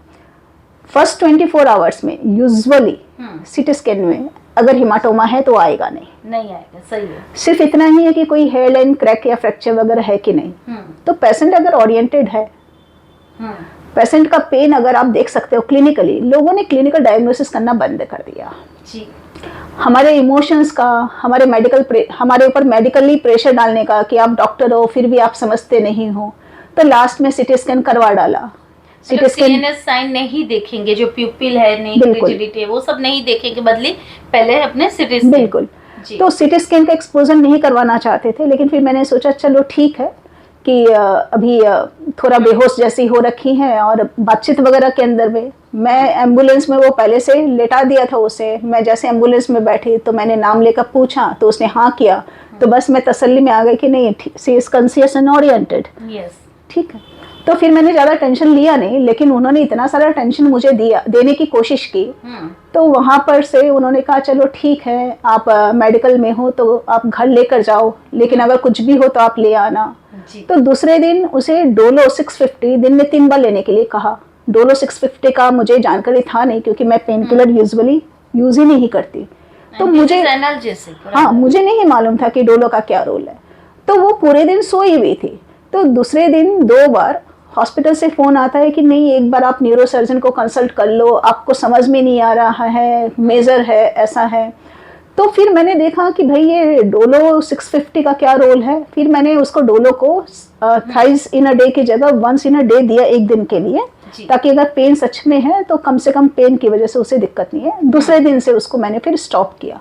फर्स्ट 24 आवर्स में यूजुअली CT स्कैन में अगर हिमाटोमा है तो आएगा नहीं आएगा। सही है। सिर्फ इतना ही है कि कोई हेयर लाइन क्रैक या फ्रैक्चर वगैरह है कि नहीं। तो पेशेंट अगर ओरिएंटेड है, पेशेंट का पेन अगर आप देख सकते हो क्लिनिकली, लोगों ने क्लिनिकल डायग्नोसिस करना बंद कर दिया जी। हमारे इमोशंस का, हमारे ऊपर मेडिकली प्रेशर डालने का कि आप डॉक्टर हो फिर भी आप समझते नहीं हो। तो लास्ट में CT स्कैन करवा डाला। CT स्कैन साइन नहीं देखेंगे, जो प्यूपिल है, नहीं रिजिडिटी है, वो सब नहीं देखेंगे, बदले पहले अपने CT स्कैन। बिल्कुल। तो CT स्कैन का एक्सपोजर नहीं करवाना चाहते थे, लेकिन फिर मैंने सोचा चलो ठीक है कि अभी थोड़ा बेहोश जैसी हो रखी है और बातचीत वगैरह के अंदर में मैं एम्बुलेंस में वो पहले से लेटा दिया था उसे। मैं जैसे एम्बुलेंस में बैठी तो मैंने नाम लेकर पूछा तो उसने हाँ किया, तो बस मैं तसल्ली में आ गई कि नहीं सी इज कॉन्शियस एंड ओरिएंटेड। ठीक है। तो फिर मैंने ज़्यादा टेंशन लिया नहीं, लेकिन उन्होंने इतना सारा टेंशन मुझे देने की कोशिश की। तो वहाँ पर से उन्होंने कहा चलो ठीक है, आप मेडिकल में हो तो आप घर लेकर जाओ, लेकिन अगर कुछ भी हो तो आप ले आना। तो दूसरे दिन उसे डोलो 650 दिन में 3 बार लेने के लिए कहा। डोलो 650 का मुझे जानकारी था नहीं क्योंकि मैं पेन किलर यूजुअली यूज ही नहीं करती, तो मुझे मुझे नहीं मालूम था कि डोलो का क्या रोल है। तो वो पूरे दिन सोई हुई थी। तो दूसरे दिन 2 बार हॉस्पिटल से फ़ोन आता है कि नहीं एक बार आप न्यूरोसर्जन को कंसल्ट कर लो, आपको समझ में नहीं आ रहा है, मेजर है, ऐसा है। तो फिर मैंने देखा कि भाई ये डोलो 650 का क्या रोल है। फिर मैंने उसको डोलो को थ्राइस इन अ डे की जगह वंस इन अ डे दिया, एक दिन के लिए, ताकि अगर पेन सच में है तो कम से कम पेन की वजह से उसे दिक्कत नहीं है। दूसरे दिन से उसको मैंने फिर स्टॉप किया।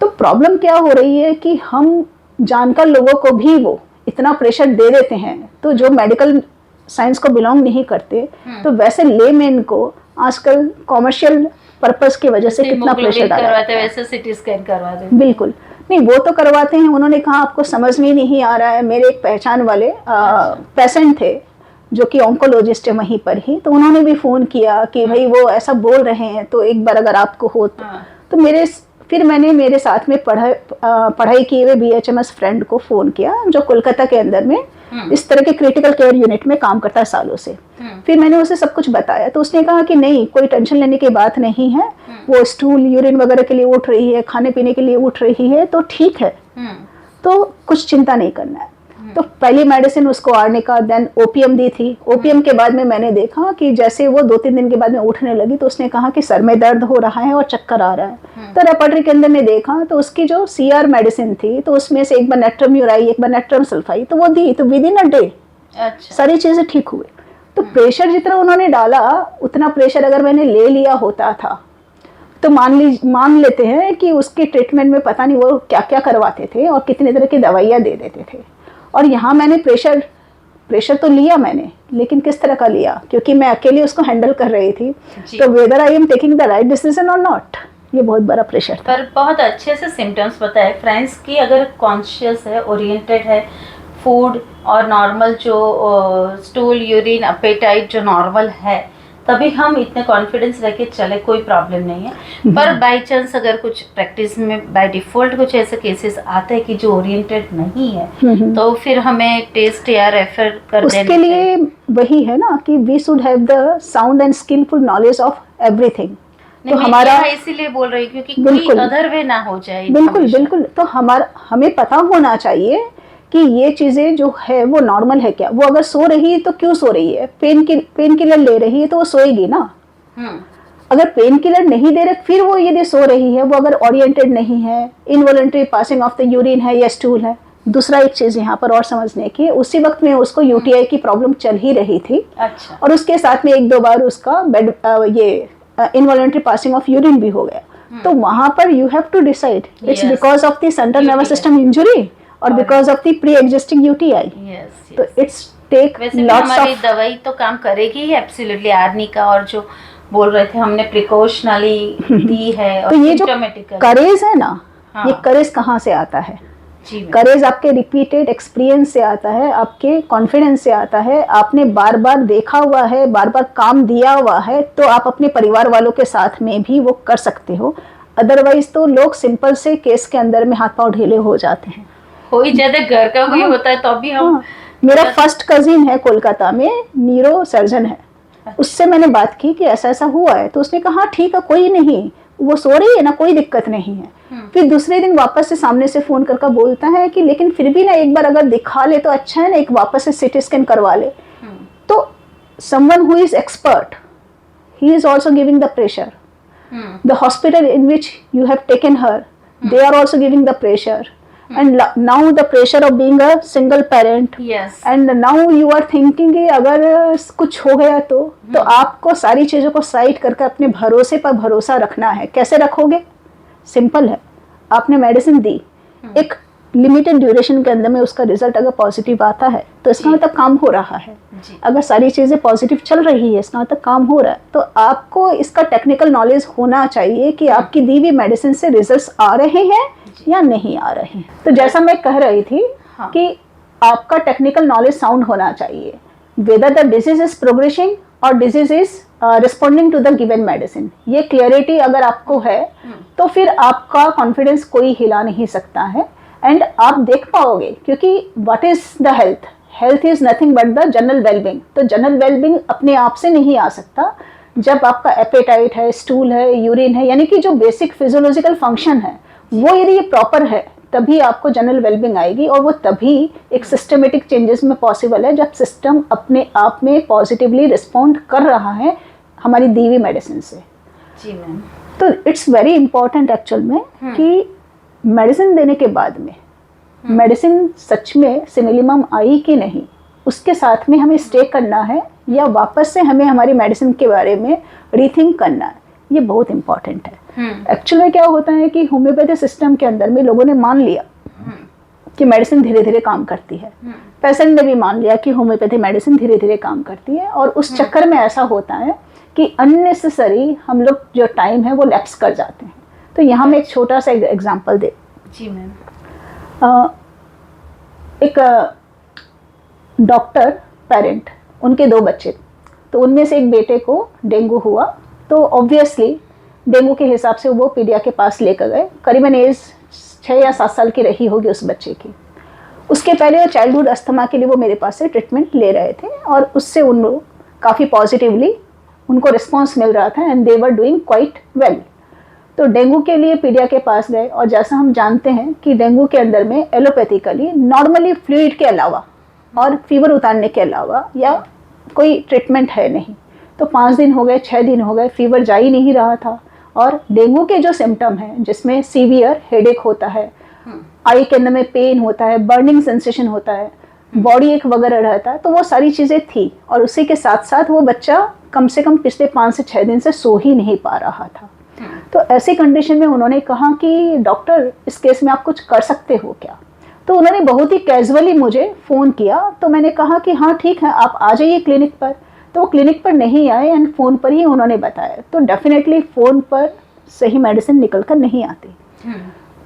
तो प्रॉब्लम क्या हो रही है कि हम जानकर लोगों को भी वो इतना प्रेशर दे देते हैं, तो जो मेडिकल साइंस को बिलोंग नहीं करते, तो वैसे लेमैन को आजकल कॉमर्शियल पर्पस की वजह से कितना प्रेशर डाला करवाते हैं, वैसे सीटी स्कैन करवाते हैं। बिल्कुल नहीं, वो तो करवाते हैं। उन्होंने कहा आपको समझ में नहीं आ रहा है। मेरे एक पहचान वाले पेशेंट थे जो कि ऑन्कोलॉजिस्ट है वहीं पर ही, तो उन्होंने भी फ़ोन किया कि भाई वो ऐसा बोल रहे हैं, तो एक बार अगर आपको हो तो फिर मैंने मेरे साथ में पढ़ाई किए हुए BHMS फ्रेंड को फ़ोन किया, जो कोलकाता के अंदर में इस तरह के क्रिटिकल केयर यूनिट में काम करता है सालों से। फिर मैंने उसे सब कुछ बताया, तो उसने कहा कि नहीं, कोई टेंशन लेने की बात नहीं है, वो स्टूल यूरिन वगैरह के लिए उठ रही है, खाने पीने के लिए उठ रही है, तो ठीक है, तो कुछ चिंता नहीं करना है। तो पहली मेडिसिन उसको आर्निका, देन ओपीएम दी थी। ओपीएम के बाद में मैंने देखा कि जैसे वो 2-3 दिन के बाद में उठने लगी, तो उसने कहा कि सर में दर्द हो रहा है और चक्कर आ रहा है। तो रेपर्टरी के अंदर में देखा तो उसकी जो CR मेडिसिन थी, तो उसमें से एक बार नेट्रम्यूर आई, एक बार नेट्रम सल्फाई, तो वो दी, तो विद इन अ डे सारी चीज़ें ठीक हुई। तो प्रेशर जितना उन्होंने डाला, उतना प्रेशर अगर मैंने ले लिया होता था तो मान लेते हैं कि उसके ट्रीटमेंट में पता नहीं वो क्या क्या करवाते थे और कितने तरह की दवाइयाँ दे देते थे। और यहाँ मैंने प्रेशर तो लिया मैंने, लेकिन किस तरह का लिया, क्योंकि मैं अकेले उसको हैंडल कर रही थी। तो whether I am taking the right decision और नॉट, ये बहुत बड़ा प्रेशर था। पर बहुत अच्छे से सिम्टम्स बताए फ्रेंड्स की। अगर कॉन्शियस है, ओरिएंटेड है, फूड और नॉर्मल जो स्टूल यूरिन अपेटाइट जो नॉर्मल है, तभी हम इतने कॉन्फिडेंस रह के चले, कोई प्रॉब्लम नहीं है। पर बाय चांस अगर कुछ प्रैक्टिस में बाय डिफ़ॉल्ट कुछ ऐसे केसेस आते हैं कि जो ओरिएंटेड नहीं है, तो फिर हमें टेस्ट या रेफर कर देना। उसके लिए वही है ना कि we should have the sound and skilful knowledge of everything. तो हमारा इसीलिए बोल रही हूँ क्योंकि कोई अदर वे ना हो जाए। बिल्कुल। तो हमें पता होना चाहिए कि ये चीज़ें जो है वो नॉर्मल है क्या। वो अगर सो रही है तो क्यों सो रही है, पेन किलर ले रही है तो वो सोएगी ना। अगर पेन किलर नहीं दे रहे फिर वो यदि सो रही है, वो अगर ओरिएंटेड नहीं है, involuntary passing of the urine है या स्टूल है। दूसरा एक चीज़ यहाँ पर और समझने की, उसी वक्त में उसको UTI की प्रॉब्लम चल ही रही थी। अच्छा। और उसके साथ में 1-2 बार उसका इनवॉलंटरी पासिंग ऑफ यूरिन भी हो गया। तो वहाँ पर you have to decide it's because of the central nervous system injury और because of the pre existing UTI। तो इट्स टेक लॉट्स ऑफ। दवाई तो काम करेगी ही एब्सोल्युटली, आर्निका और जो बोल रहे थे हमने प्रिकॉशनली दी है। और तो ये जो करेज है ना, ये करेज कहाँ से आता है? करेज आपके रिपीटेड एक्सपीरियंस से आता है, आपके कॉन्फिडेंस से आता है। आपने बार बार देखा हुआ है, बार बार काम दिया हुआ है, तो आप अपने परिवार वालों के साथ में भी वो कर सकते हो। अदरवाइज तो लोग सिंपल से केस के अंदर में हाथ पांव ढीले हो जाते हैं। कोई ज्यादा घर का कोई होता है तो अभी हम मेरा फर्स्ट कजिन है कोलकाता में, न्यूरो सर्जन है। उससे मैंने बात की कि ऐसा ऐसा हुआ है, तो उसने कहा ठीक है, कोई नहीं, वो सो रही है ना, कोई दिक्कत नहीं है। फिर दूसरे दिन वापस से सामने से फोन करके बोलता है कि लेकिन फिर भी ना एक बार अगर दिखा ले तो अच्छा है ना, एक वापस से CT स्कैन करवा ले। तो someone who is expert, he is also giving the pressure. The hospital in which you have taken her, they are also giving the pressure. And now the pressure of being a single parent. Yes. And now you are thinking कि अगर कुछ हो गया तो आपको सारी चीज़ों को साइड करके अपने भरोसे पर भरोसा रखना है। कैसे रखोगे? सिंपल है, आपने मेडिसिन दी, एक लिमिटेड ड्यूरेशन के अंदर में उसका रिजल्ट अगर पॉजिटिव आता है तो इसका मतलब काम हो रहा है। अगर सारी चीज़ें पॉजिटिव चल रही है, इसका मतलब काम हो रहा है। तो आपको इसका टेक्निकल नॉलेज होना चाहिए कि आपकी दी हुई मेडिसिन से रिजल्ट्स आ रहे हैं या नहीं आ रहे हैं। तो जैसा मैं कह रही थी कि आपका टेक्निकल नॉलेज साउंड होना चाहिए, whether the disease is progressing और disease is responding to the given medicine. ये क्लियरिटी अगर आपको है तो फिर आपका कॉन्फिडेंस कोई हिला नहीं सकता है, एंड आप देख पाओगे। क्योंकि what is the health? Health is nothing but the general wellbeing. तो जनरल वेलबींग अपने आप से नहीं आ सकता। जब आपका एपेटाइट है, स्टूल है, यूरिन है, यानी कि जो बेसिक फिजियोलॉजिकल फंक्शन है वो यदि ये प्रॉपर है, तभी आपको जनरल वेलबींग आएगी। और वो तभी एक सिस्टमेटिक चेंजेस में पॉसिबल है, जब सिस्टम अपने आप में पॉजिटिवली रिस्पॉन्ड कर रहा है हमारी दी हुई मेडिसिन से। जी मैम। तो इट्स वेरी इंपॉर्टेंट एक्चुअल में कि मेडिसिन देने के बाद में मेडिसिन सच में सिमिलीमम आई कि नहीं, उसके साथ में हमें स्टे करना है या वापस से हमें हमारी मेडिसिन के बारे में रीथिंक करना है, ये बहुत इंपॉर्टेंट है। एक्चुअल में क्या होता है कि होम्योपैथी सिस्टम के अंदर में लोगों ने मान लिया कि मेडिसिन धीरे धीरे काम करती है, पेशेंट ने भी मान लिया कि होम्योपैथी मेडिसिन धीरे धीरे काम करती है, और उस चक्कर में ऐसा होता है कि अननेसेसरी हम लोग जो टाइम है वो लैप्स कर जाते हैं। तो यहाँ मैं एक छोटा सा एग्जांपल दे। जी मैम। एक डॉक्टर पेरेंट, उनके 2 बच्चे, तो उनमें से एक बेटे को डेंगू हुआ, तो ऑब्वियसली डेंगू के हिसाब से वो पीडिया के पास लेकर गए। करीबन एज 6 या 7 साल की रही होगी उस बच्चे की। उसके पहले वो चाइल्डहुड अस्थमा के लिए वो मेरे पास से ट्रीटमेंट ले रहे थे, और उससे उन लोग काफ़ी पॉजिटिवली उनको रिस्पॉन्स मिल रहा था and they were doing quite well. तो डेंगू के लिए पीडिया के पास गए, और जैसा हम जानते हैं कि डेंगू के अंदर में एलोपैथिकली नॉर्मली फ्लूइड के अलावा और फीवर उतारने के अलावा या कोई ट्रीटमेंट है नहीं। तो 5 दिन हो गए, 6 दिन हो गए, फीवर जा ही नहीं रहा था, और डेंगू के जो सिम्टम हैं जिसमें सीवियर हेडेक होता है, आई के अंदर में पेन होता है, बर्निंग सेंसेशन होता है, बॉडी एक वगैरह रहता है, तो वो सारी चीज़ें थी। और उसी के साथ साथ वो बच्चा कम से कम पिछले 5 से 6 दिन से सो ही नहीं पा रहा था। तो ऐसी कंडीशन में उन्होंने कहा कि डॉक्टर इस केस में आप कुछ कर सकते हो क्या। तो उन्होंने बहुत ही कैजुअली मुझे फ़ोन किया, तो मैंने कहा कि हाँ ठीक है, आप आ जाइए क्लिनिक पर। तो वो क्लिनिक पर नहीं आए एंड फ़ोन पर ही उन्होंने बताया। तो डेफिनेटली फ़ोन पर सही मेडिसिन निकल कर नहीं आती।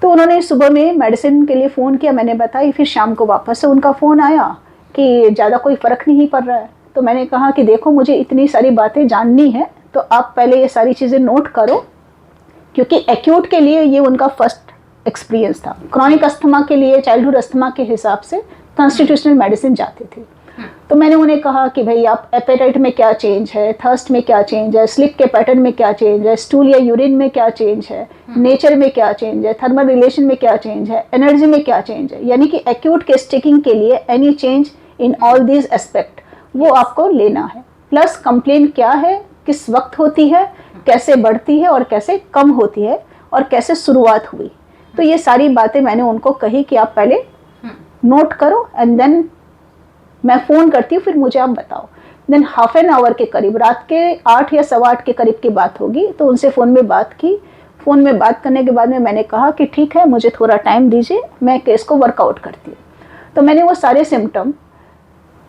तो उन्होंने सुबह में मेडिसिन के लिए फ़ोन किया, मैंने बताई, फिर शाम को वापस से उनका फ़ोन आया कि ज़्यादा कोई फ़र्क नहीं पड़ रहा है। तो मैंने कहा कि देखो, मुझे इतनी सारी बातें जाननी है, तो आप पहले ये सारी चीज़ें नोट करो, क्योंकि एक्यूट के लिए ये उनका फर्स्ट एक्सपीरियंस था। क्रॉनिक अस्थमा के लिए, चाइल्डहुड अस्थमा के हिसाब से कॉन्स्टिट्यूशनल मेडिसिन जाती थी। तो मैंने उन्हें कहा कि भाई आप एपेटाइट में क्या चेंज है, थर्स्ट में क्या चेंज है, स्लिप के पैटर्न में क्या चेंज है, स्टूल या यूरिन में क्या चेंज है, नेचर में क्या चेंज है, थर्मल रिलेशन में क्या चेंज है, एनर्जी में क्या चेंज है, यानी कि एक्यूट केस टेकिंग के लिए any change in all these aspect वो आपको लेना है। प्लस कंप्लेन क्या है, किस वक्त होती है, कैसे बढ़ती है और कैसे कम होती है, और कैसे शुरुआत हुई। तो ये सारी बातें मैंने उनको कही कि आप पहले नोट करो एंड देन मैं फ़ोन करती हूँ, फिर मुझे आप बताओ। देन हाफ एन आवर के करीब, रात के 8 या 8:15 के करीब की बात होगी, तो उनसे फ़ोन में बात की। फ़ोन में बात करने के बाद में मैंने कहा कि ठीक है, मुझे थोड़ा टाइम दीजिए, मैं केस को वर्कआउट करती हूँ। तो मैंने वो सारे सिम्टम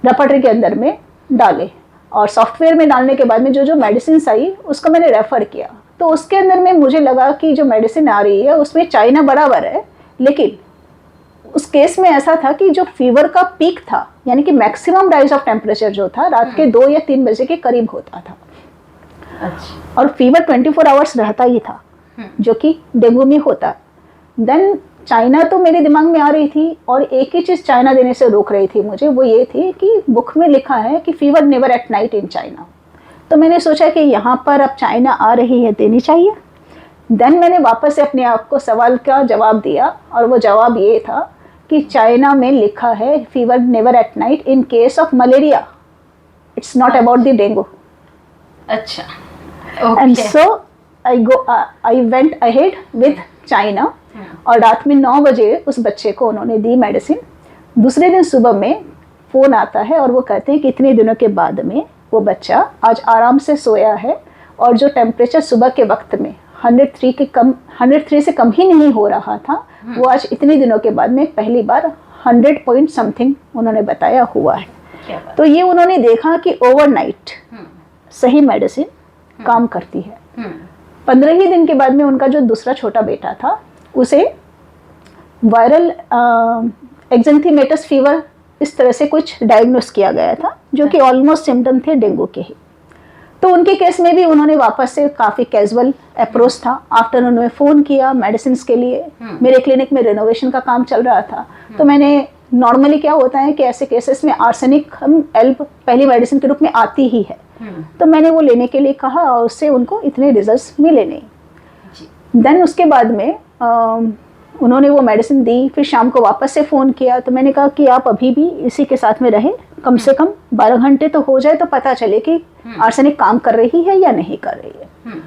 रेपर्टरी के अंदर में डाले, और सॉफ्टवेयर में डालने के बाद में जो जो मेडिसिन आई उसको मैंने रेफ़र किया। तो उसके अंदर में मुझे लगा कि जो मेडिसिन आ रही है उसमें चाइना बराबर है, लेकिन उस केस में ऐसा था कि जो फीवर का पीक था, यानी कि मैक्सिमम राइज ऑफ टेम्परेचर जो था, रात के 2 या 3 बजे के करीब होता था। अच्छा। और फीवर 24 आवर्स रहता ही था, जो कि डेंगू में होता है। देन चाइना तो मेरे दिमाग में आ रही थी, और एक ही चीज़ चाइना देने से रोक रही थी मुझे, वो ये थी कि बुक में लिखा है कि fever never at night in China. तो मैंने सोचा कि यहाँ पर अब चाइना आ रही है, देनी चाहिए। देन मैंने वापस से अपने आप को सवाल का जवाब दिया, और वो जवाब ये था कि चाइना में लिखा है fever never at night in case of malaria, it's not about the dengue. अच्छा, and so I went ahead with China, और रात में 9 बजे उस बच्चे को उन्होंने दी मेडिसिन। दूसरे दिन सुबह में फ़ोन आता है, और वो कहते हैं कि इतने दिनों के बाद में वो बच्चा आज आराम से सोया है, और जो टेम्परेचर सुबह के वक्त में 103 से कम ही नहीं हो रहा था, वो आज इतने दिनों के बाद में पहली बार 100 पॉइंट समथिंग उन्होंने बताया हुआ है। तो ये उन्होंने देखा कि ओवरनाइट सही मेडिसिन काम करती है। 15 ही दिन के बाद में उनका जो दूसरा छोटा बेटा था, उसे वायरल एक्जेंथीमेटस फीवर इस तरह से कुछ डायग्नोस किया गया था, जो कि ऑलमोस्ट सिम्टम थे डेंगू के ही। तो उनके केस में भी उन्होंने वापस से काफ़ी कैजुअल अप्रोच था। आफ्टरनून में फ़ोन किया मेडिसिन के लिए। मेरे क्लिनिक में रिनोवेशन का काम चल रहा था, तो मैंने नॉर्मली क्या होता है कि ऐसे केसेस में आर्सेनिक एल्ब पहली मेडिसिन के रूप में आती ही है, तो मैंने वो लेने के लिए कहा, और उससे उनको इतने रिजल्ट्स मिले नहीं। देन उसके बाद में उन्होंने वो मेडिसिन दी। फिर शाम को वापस से फ़ोन किया, तो मैंने कहा कि आप अभी भी इसी के साथ में रहें, कम से कम 12 घंटे तो हो जाए, तो पता चले कि आर्सेनिक काम कर रही है या नहीं कर रही है।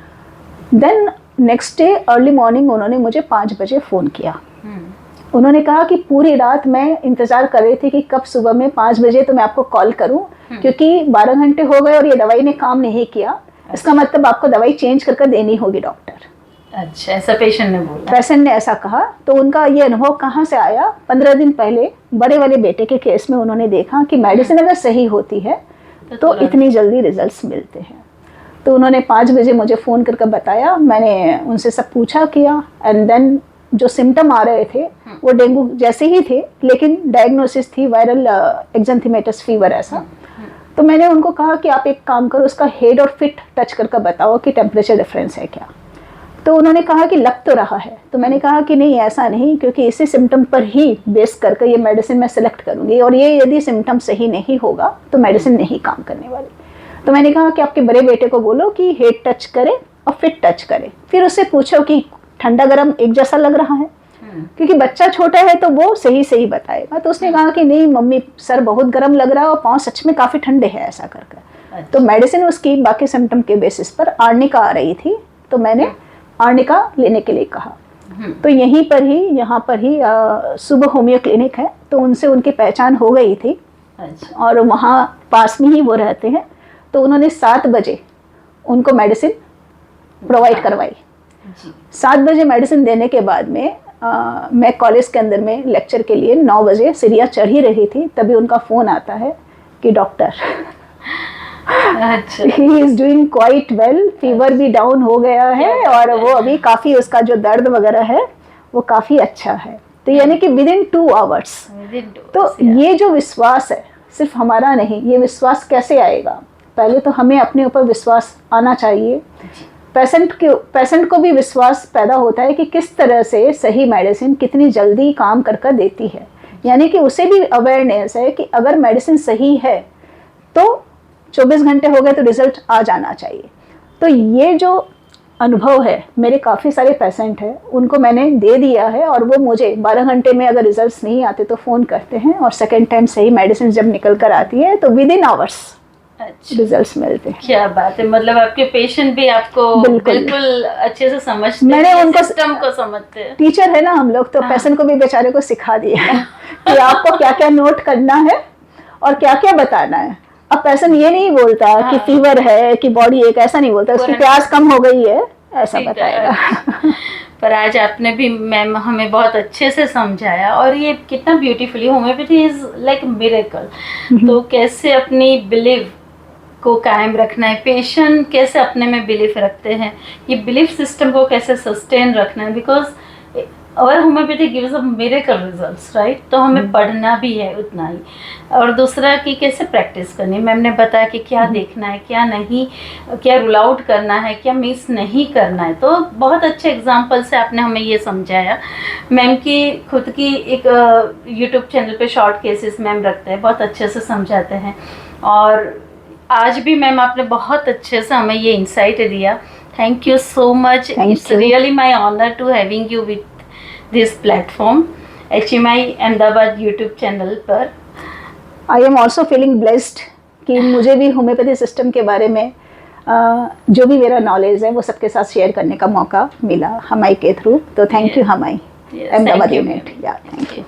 Then next day early morning उन्होंने मुझे 5 बजे फ़ोन किया, उन्होंने कहा कि पूरी रात मैं इंतज़ार कर रही थी कि कब सुबह में 5 बजे तो मैं आपको कॉल करूं, क्योंकि 12 घंटे हो गए और ये दवाई ने काम नहीं किया। इसका मतलब आपको दवाई चेंज करके देनी होगी डॉक्टर। अच्छा, ऐसा पेशेंट ने बोला? पेशेंट ने ऐसा कहा। तो उनका ये अनुभव कहाँ से आया? 15 दिन पहले बड़े वाले बेटे के केस में उन्होंने देखा कि मेडिसिन अगर सही होती है तो इतनी जल्दी रिजल्ट्स मिलते हैं। तो उन्होंने 5 बजे मुझे फ़ोन करके बताया, मैंने उनसे सब पूछा किया, एंड देन जो सिम्टम आ रहे थे वो डेंगू जैसे ही थे, लेकिन डायग्नोसिस थी वायरल एक्जेंथेमेटस फीवर ऐसा। तो मैंने उनको कहा कि आप एक काम करो, उसका हेड और फिट टच करके बताओ कि टेम्परेचर डिफरेंस है क्या। तो उन्होंने कहा कि लग तो रहा है। तो मैंने कहा कि नहीं, ऐसा नहीं, क्योंकि इसी सिम्टम पर ही बेस करके ये मेडिसिन मैं सिलेक्ट करूँगी, और ये यदि सिम्टम सही नहीं होगा तो मेडिसिन नहीं काम करने वाली। तो मैंने कहा कि आपके बड़े बेटे को बोलो कि हेड टच करे और फिट टच करे, फिर उससे पूछो कि ठंडा गर्म एक जैसा लग रहा है, क्योंकि बच्चा छोटा है तो वो सही सही बताएगा। तो उसने कहा कि नहीं मम्मी, सर बहुत गर्म लग रहा है और पाँव सच में काफ़ी ठंडे हैं, ऐसा करके। तो मेडिसिन उसकी बाकी सिम्टम के बेसिस पर आर्निका आ रही थी, तो मैंने आर्निका लेने के लिए कहा। तो यहीं पर ही, यहाँ पर ही सुबह होम्यो क्लिनिक है, तो उनसे उनकी पहचान हो गई थी। अच्छा। और वहाँ पास में ही वो रहते हैं, तो उन्होंने 7 बजे उनको मेडिसिन प्रोवाइड करवाई। 7 बजे मेडिसिन देने के बाद में मैं कॉलेज के अंदर में लेक्चर के लिए 9 बजे सीढ़ियाँ चढ़ ही रही थी, तभी उनका फ़ोन आता है कि doctor he is doing quite well, fever भी डाउन हो गया है और वो अभी काफ़ी, उसका जो दर्द वगैरह है वो काफ़ी अच्छा है। तो यानी कि विद इन 2 आवर्स। तो ये जो विश्वास है सिर्फ हमारा नहीं, ये विश्वास कैसे आएगा? पहले तो हमें अपने ऊपर विश्वास आना चाहिए। पेशेंट को भी विश्वास पैदा होता है कि किस तरह से सही मेडिसिन कितनी जल्दी काम करके देती है, यानी कि उसे भी अवेयरनेस है कि अगर मेडिसिन सही है तो 24 घंटे हो गए तो रिजल्ट आ जाना चाहिए। तो ये जो अनुभव है, मेरे काफ़ी सारे पेशेंट हैं, उनको मैंने दे दिया है, और वो मुझे 12 घंटे में अगर रिजल्ट्स नहीं आते तो फ़ोन करते हैं, और सेकेंड टाइम सही मेडिसिन जब निकल कर आती है तो विद इन आवर्स रिजल्ट्स मिलते हैं। क्या बात है, मतलब आपके पेशेंट भी आपको बिल्कुल अच्छे से समझते हैं, मैंने उनको सिस्टम को समझते हैं। टीचर है ना हम लोग, तो पेशेंट को भी बेचारे को सिखा दिया कि आपको क्या क्या नोट करना है और क्या क्या बताना है। अब पेशेंट ये नहीं बोलता कि फीवर है कि बॉडी एक, ऐसा नहीं बोलता, उसकी प्यास कम हो गई है ऐसा बताएगा। पर आज आपने भी मैम हमें बहुत अच्छे से समझाया, और ये कितना beautifully, homeopathy is like miracle. तो कैसे अपनी बिलीव को कायम रखना है, पेशेंट कैसे अपने में बिलीफ रखते हैं, ये बिलीफ सिस्टम को कैसे सस्टेन रखना है, बिकॉज और homeopathy gives a miracle results, right. तो हमें पढ़ना भी है उतना ही, और दूसरा कि कैसे प्रैक्टिस करनी है। मैम ने बताया कि क्या देखना है, क्या नहीं, क्या रूल आउट करना है, क्या मिस नहीं करना है। तो बहुत अच्छे एग्जाम्पल से आपने हमें ये समझाया। मैम की खुद की एक यूट्यूब चैनल पे शॉर्ट केसेस मैम रखते हैं, बहुत अच्छे से समझाते हैं, और आज भी मैम आपने बहुत अच्छे से हमें ये इंसाइट दिया। Thank you so much. It's really my honour to having you with this platform HMI Ahmedabad YouTube channel पर। I am also feeling blessed कि मुझे भी होम्योपैथी सिस्टम के बारे में जो भी मेरा नॉलेज है वो सबके साथ शेयर करने का मौका मिला हमाई के थ्रू। तो थैंक यू हमाई, अहमदाबाद यूनिट। या थैंक यू।